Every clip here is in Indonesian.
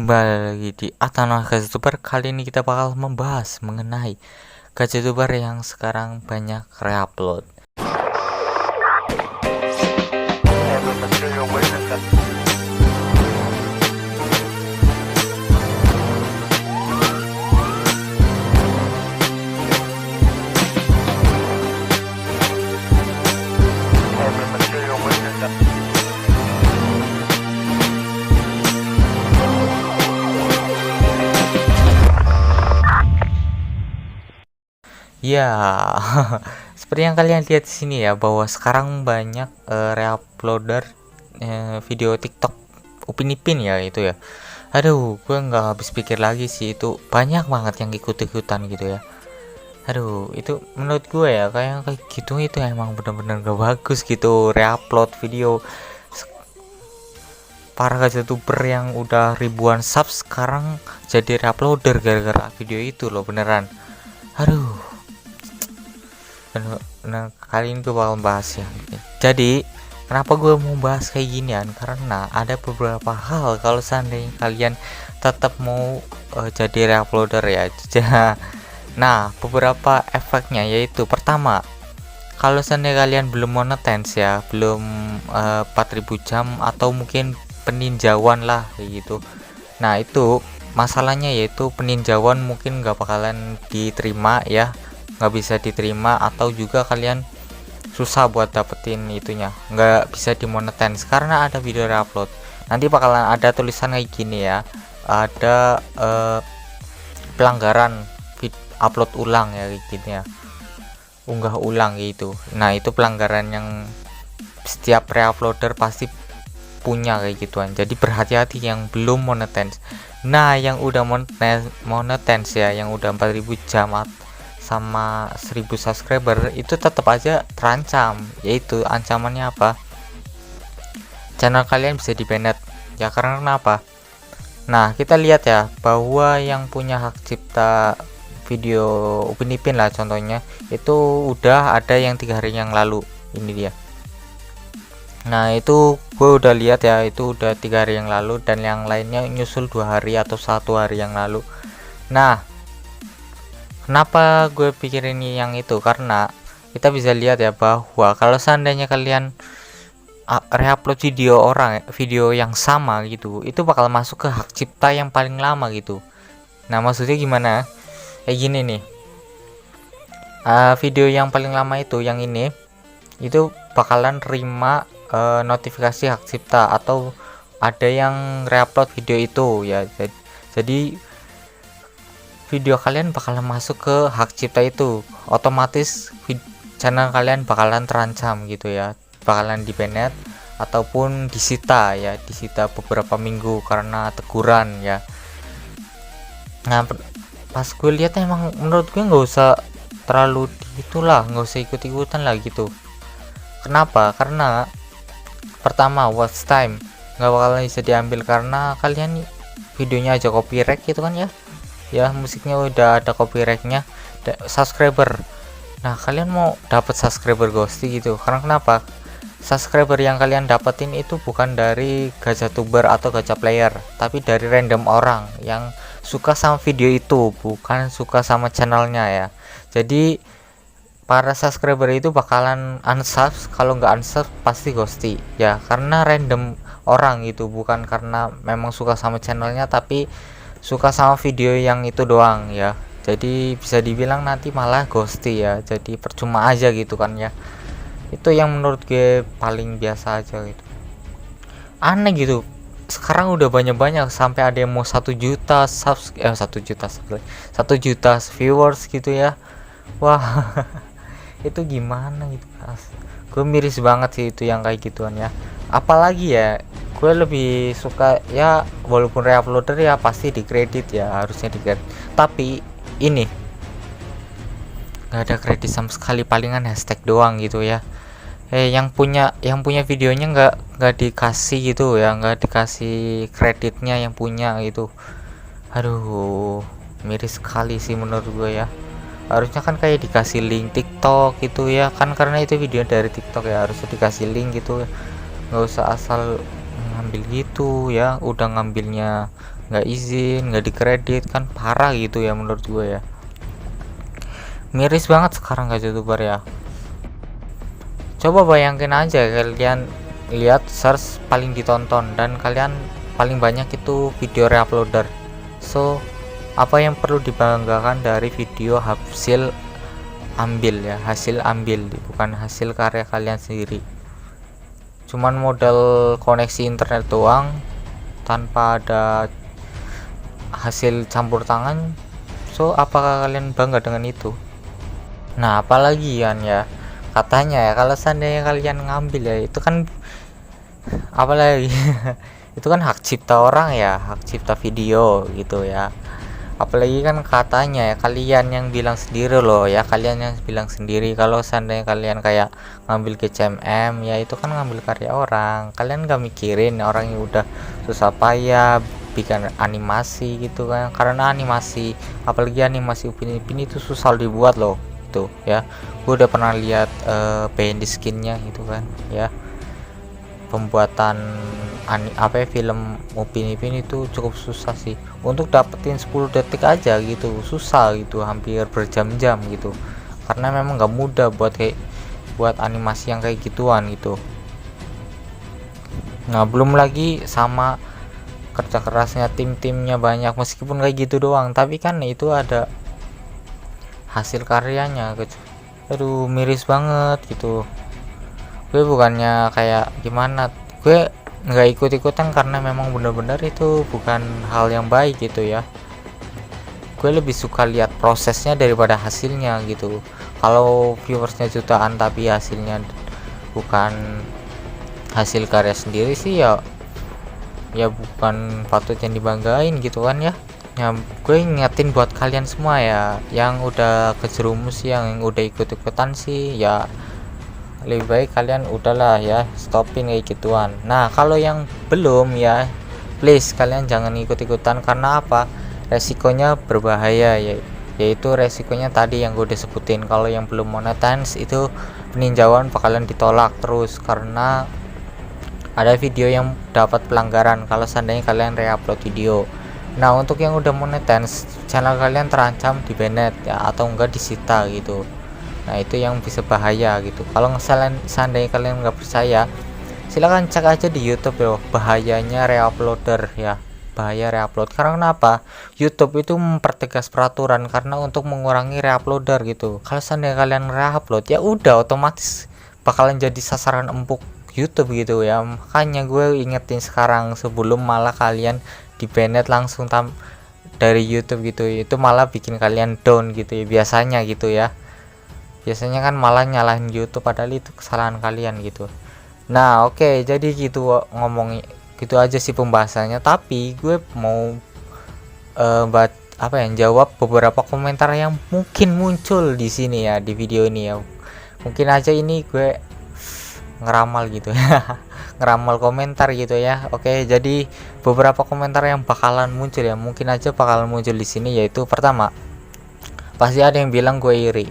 Kembali lagi di Atana Gadgetuber. Kali ini kita bakal membahas mengenai Gadgetuber yang sekarang banyak reupload. Ya, seperti yang kalian lihat di sini ya, bahwa sekarang banyak reuploader video TikTok Upin Ipin ya itu ya. Aduh, gue nggak habis pikir lagi sih, itu banyak banget yang ikut-ikutan gitu ya. Aduh, itu menurut gue ya kayak gitu itu emang bener-bener gak bagus gitu reupload video. Para youtuber yang udah ribuan subs sekarang jadi reuploader gara-gara video itu loh, beneran. Aduh. Nah, kali ini gue bakal bahas ya. Jadi kenapa gue mau bahas kayak ginian, karena ada beberapa hal kalau seandainya kalian tetap mau jadi reuploader ya. Nah, beberapa efeknya yaitu pertama, kalau seandainya kalian belum monetize ya, belum 4000 jam atau mungkin peninjauan lah kayak gitu. Nah, itu masalahnya yaitu peninjauan mungkin nggak bakalan diterima ya, nggak bisa diterima, atau juga kalian susah buat dapetin itunya, nggak bisa dimonetize karena ada video reupload. Nanti bakalan ada tulisan kayak gini ya, ada pelanggaran upload ulang ya kayak gini ya, unggah ulang gitu. Nah, itu pelanggaran yang setiap reuploader pasti punya kayak gituan, jadi berhati-hati yang belum monetize. Nah, yang udah monetize ya, yang udah 4000 jam sama 1000 subscriber itu tetap aja terancam, yaitu ancamannya apa, channel kalian bisa di-banned ya. Karena kenapa? Nah, kita lihat ya bahwa yang punya hak cipta video Upin Ipin lah contohnya, itu udah ada yang 3 hari yang lalu, ini dia. Nah, itu gue udah lihat ya, itu udah 3 hari yang lalu, dan yang lainnya nyusul 2 hari atau 1 hari yang lalu. Nah, kenapa gue pikir ini yang itu, karena kita bisa lihat ya bahwa kalau seandainya kalian reupload video yang sama gitu, itu bakal masuk ke hak cipta yang paling lama gitu. Nah, maksudnya gimana? Kayak gini nih, video yang paling lama itu yang ini itu bakalan terima notifikasi hak cipta, atau ada yang reupload video itu ya. Jadi video kalian bakalan masuk ke hak cipta itu, otomatis channel kalian bakalan terancam gitu ya, bakalan di-banned ataupun disita ya, disita beberapa minggu karena teguran ya. Nah, pas gue lihat emang menurut gue nggak usah terlalu itulah, nggak usah ikut-ikutan lah gitu. Kenapa? Karena pertama, watch time nggak bakalan bisa diambil karena kalian videonya aja copyright gitu kan ya, musiknya udah ada copyrightnya. Subscriber, nah kalian mau dapat subscriber ghosty gitu karena kenapa? Subscriber yang kalian dapetin itu bukan dari Gadgetuber atau gacha player, tapi dari random orang yang suka sama video itu, bukan suka sama channelnya ya. Jadi para subscriber itu bakalan unsub, kalau nggak unsub pasti ghosty ya, karena random orang gitu, bukan karena memang suka sama channelnya, tapi suka sama video yang itu doang ya. Jadi bisa dibilang nanti malah ghosty ya, jadi percuma aja gitu kan ya. Itu yang menurut gue paling biasa aja gitu, aneh gitu. Sekarang udah banyak sampai ada yang mau 1 juta subs, 1 juta viewers gitu ya. Wah, itu gimana gitu, gue miris banget sih itu yang kayak gituan ya. Apalagi ya, gue lebih suka ya, walaupun reuploader ya pasti dikredit ya, harusnya dikredit, tapi ini nggak ada kredit sama sekali, palingan hashtag doang gitu ya. Yang punya videonya nggak dikasih gitu ya, nggak dikasih kreditnya yang punya gitu. Aduh, miris sekali sih menurut gue ya. Harusnya kan kayak dikasih link TikTok gitu ya kan, karena itu video dari TikTok ya, harusnya dikasih link gitu, nggak usah asal ngambil gitu ya. Udah ngambilnya nggak izin, nggak dikredit, kan parah gitu ya menurut gue ya. Miris banget sekarang guys youtuber ya. Coba bayangin aja kalian lihat search paling ditonton dan kalian paling banyak itu video reuploader. So apa yang perlu dibanggakan dari video hasil ambil ya, hasil ambil, bukan hasil karya kalian sendiri. Cuman modal koneksi internet doang tanpa ada hasil campur tangan. So apakah kalian bangga dengan itu? Nah apalagi ya katanya ya kalau seandainya kalian ngambil ya itu kan apalagi itu kan hak cipta orang ya, hak cipta video gitu ya. Apalagi kan katanya ya kalian yang bilang sendiri loh ya, kalian yang bilang sendiri kalau seandainya kalian kayak ngambil GCMM ya itu kan ngambil karya orang, kalian gak mikirin orang yang udah susah payah bikin animasi gitu kan. Karena animasi, apalagi animasi Upin Ipin itu susah dibuat loh itu ya. Gue udah pernah lihat behind the skinnya gitu kan ya. Pembuatan film Upin Ipin itu cukup susah sih, untuk dapetin 10 detik aja gitu susah gitu, hampir berjam-jam gitu, karena memang gak mudah buat animasi yang kayak gituan gitu. Nah belum lagi sama kerja kerasnya tim-timnya banyak, meskipun kayak gitu doang tapi kan itu ada hasil karyanya gitu. Aduh miris banget gitu. Gue bukannya kayak gimana, gue nggak ikut-ikutan karena memang benar-benar itu bukan hal yang baik gitu ya. Gue lebih suka lihat prosesnya daripada hasilnya gitu. Kalau viewersnya jutaan tapi hasilnya bukan hasil karya sendiri sih ya bukan patut yang dibanggain gitu kan ya. Ya gue ingetin buat kalian semua ya yang udah kejerumus, yang udah ikut-ikutan sih ya lebih baik kalian udahlah ya stopin kayak gituan. Nah kalau yang belum ya please kalian jangan ikut-ikutan, karena apa, resikonya berbahaya ya, yaitu resikonya tadi yang gue udah sebutin. Kalau yang belum monetize itu peninjauan bakalan ditolak terus karena ada video yang dapat pelanggaran kalau seandainya kalian reupload video. Nah untuk yang udah monetize, channel kalian terancam di banned ya, atau enggak disita gitu. Nah itu yang bisa bahaya gitu. Kalau seandainya kalian nggak percaya, silahkan cek aja di YouTube ya, bahayanya reuploader ya, bahaya reupload. Karena kenapa? YouTube itu mempertegas peraturan karena untuk mengurangi reuploader gitu. Kalau seandainya kalian reupload ya udah otomatis bakalan jadi sasaran empuk YouTube gitu ya. Makanya gue ingetin sekarang sebelum malah kalian di banned langsung dari YouTube gitu, itu malah bikin kalian down gitu ya biasanya gitu ya. Biasanya kan malah nyalahin YouTube padahal itu kesalahan kalian gitu. Nah oke, jadi gitu ngomong gitu aja sih pembahasannya, tapi gue mau jawab beberapa komentar yang mungkin muncul di sini ya, di video ini ya. Mungkin aja ini gue ngeramal gitu ya ngeramal komentar gitu ya. Oke, jadi beberapa komentar yang bakalan muncul ya, mungkin aja bakalan muncul di sini, yaitu pertama, pasti ada yang bilang gue iri.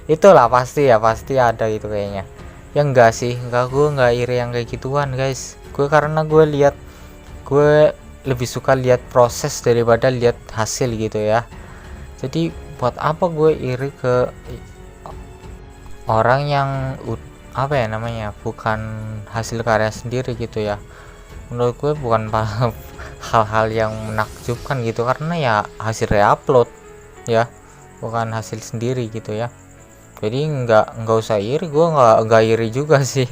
Itulah pasti ada gitu kayaknya. Ya enggak sih, gue enggak iri yang kayak gituan guys. Karena gue lebih suka lihat proses daripada lihat hasil gitu ya. Jadi buat apa gue iri ke orang yang bukan hasil karya sendiri gitu ya. Menurut gue bukan hal-hal yang menakjubkan gitu, karena ya hasil reupload ya, bukan hasil sendiri gitu ya. Jadi nggak usah iri, gue nggak iri juga sih.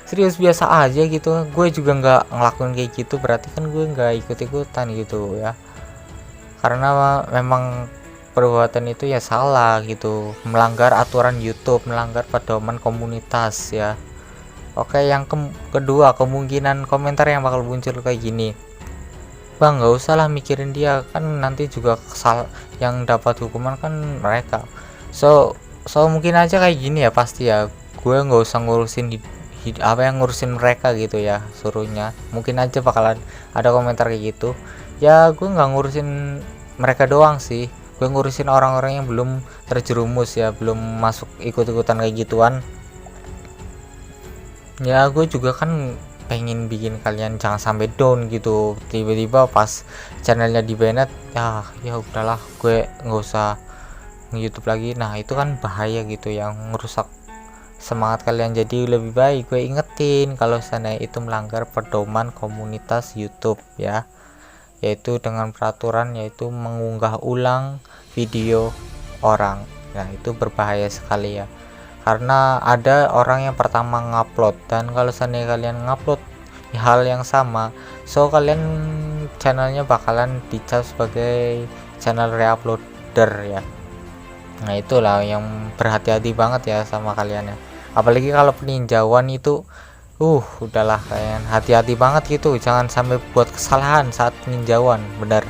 Serius biasa aja gitu, gue juga nggak ngelakuin kayak gitu, berarti kan gue nggak ikut-ikutan gitu ya. Karena memang perbuatan itu ya salah gitu, melanggar aturan YouTube, melanggar pedoman komunitas ya. Oke, yang kedua, kemungkinan komentar yang bakal muncul kayak gini, bang nggak usah lah mikirin dia, kan nanti juga yang dapat hukuman kan mereka. So mungkin aja kayak gini ya, pasti ya gue nggak usah ngurusin ngurusin mereka gitu ya, suruhnya. Mungkin aja bakalan ada komentar kayak gitu ya. Gue nggak ngurusin mereka doang sih, gue ngurusin orang-orang yang belum terjerumus ya, belum masuk ikut-ikutan kayak gituan ya. Gue juga kan pengen bikin kalian jangan sampai down gitu, tiba-tiba pas channelnya di banned, ya udahlah gue nggak usah nge-YouTube lagi. Nah itu kan bahaya gitu, yang merusak semangat kalian. Jadi lebih baik gue ingetin kalau sana itu melanggar pedoman komunitas YouTube ya, yaitu dengan peraturan yaitu mengunggah ulang video orang. Nah itu berbahaya sekali ya, karena ada orang yang pertama ngupload, dan kalau seandainya kalian ngupload hal yang sama, so kalian channelnya bakalan dicap sebagai channel reuploader ya. Nah itulah yang berhati-hati banget ya sama kalian ya, apalagi kalau peninjauan itu udahlah kalian hati-hati banget gitu, jangan sampai buat kesalahan saat peninjauan, bener.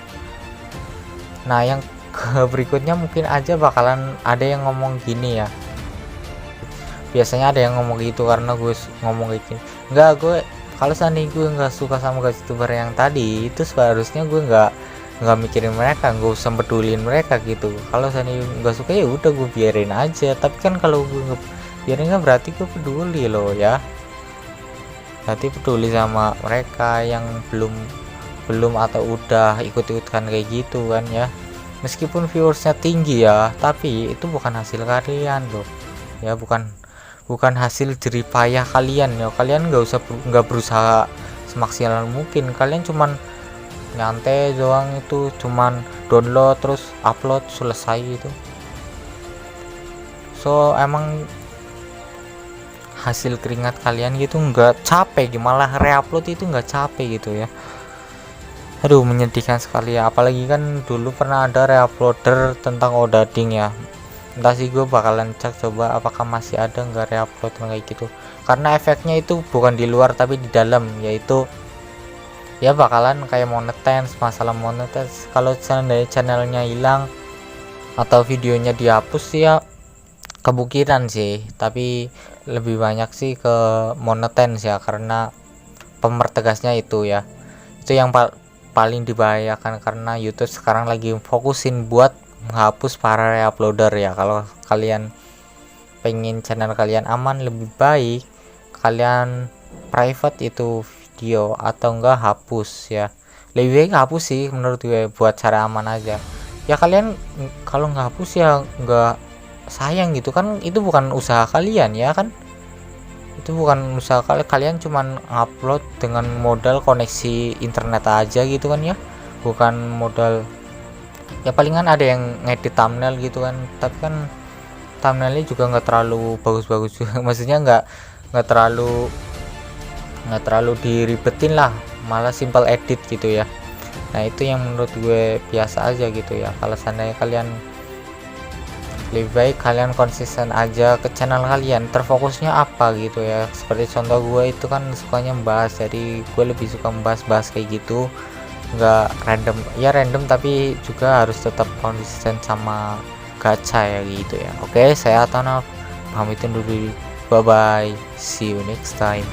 Nah yang berikutnya mungkin aja bakalan ada yang ngomong gini ya, biasanya ada yang ngomong gitu karena gue ngomong kayak gini, enggak, gue kalau seandainya gue nggak suka sama guys youtuber yang tadi itu seharusnya gue nggak mikirin mereka, nggak usah pedulin mereka gitu. Kalau seandainya nggak suka ya udah gue biarin aja, tapi kan kalau gue biarin kan berarti gue peduli loh ya, berarti peduli sama mereka yang belum atau udah ikut-ikutan kayak gitu kan ya. Meskipun viewersnya tinggi ya, tapi itu bukan hasil kalian loh ya, bukan hasil jerih payah kalian ya. Kalian nggak berusaha semaksimal mungkin, kalian cuman nyantai doang, itu cuman download terus upload selesai gitu. So emang hasil keringat kalian gitu nggak capek, malah reupload itu nggak capek gitu ya. Aduh menyedihkan sekali ya, apalagi kan dulu pernah ada reuploader tentang Odading ya. Entah sih, gue bakalan cek coba apakah masih ada nggak reupload kayak gitu, karena efeknya itu bukan di luar tapi di dalam, yaitu ya bakalan kayak monetize. Masalah monetize, kalau seandainya channelnya hilang atau videonya dihapus ya kemungkinan sih, tapi lebih banyak sih ke monetize ya, karena pemertegasnya itu ya, itu yang paling dibahayakan, karena YouTube sekarang lagi fokusin buat menghapus para reuploader ya. Kalau kalian pengen channel kalian aman, lebih baik kalian private itu video atau enggak hapus ya. Lebih baik hapus sih menurut gue, buat cara aman aja ya. Kalian kalau nggak hapus ya nggak sayang gitu kan, itu bukan usaha kalian ya kan, itu bukan usaha kalian cuman ngupload dengan modal koneksi internet aja gitu kan ya, bukan modal ya. Palingan ada yang ngedit thumbnail gitu kan, tapi kan thumbnailnya juga nggak terlalu bagus-bagus juga maksudnya nggak terlalu diribetin lah, malah simple edit gitu ya. Nah itu yang menurut gue biasa aja gitu ya. Kalau seandainya kalian lebih baik kalian konsisten aja ke channel kalian, terfokusnya apa gitu ya. Seperti contoh gue itu kan sukanya membahas, jadi gue lebih suka membahas kayak gitu, nggak random ya, random tapi juga harus tetap konsisten sama gacha ya gitu ya. Oke, saya Atanaf pamit undur diri, bye bye, see you next time.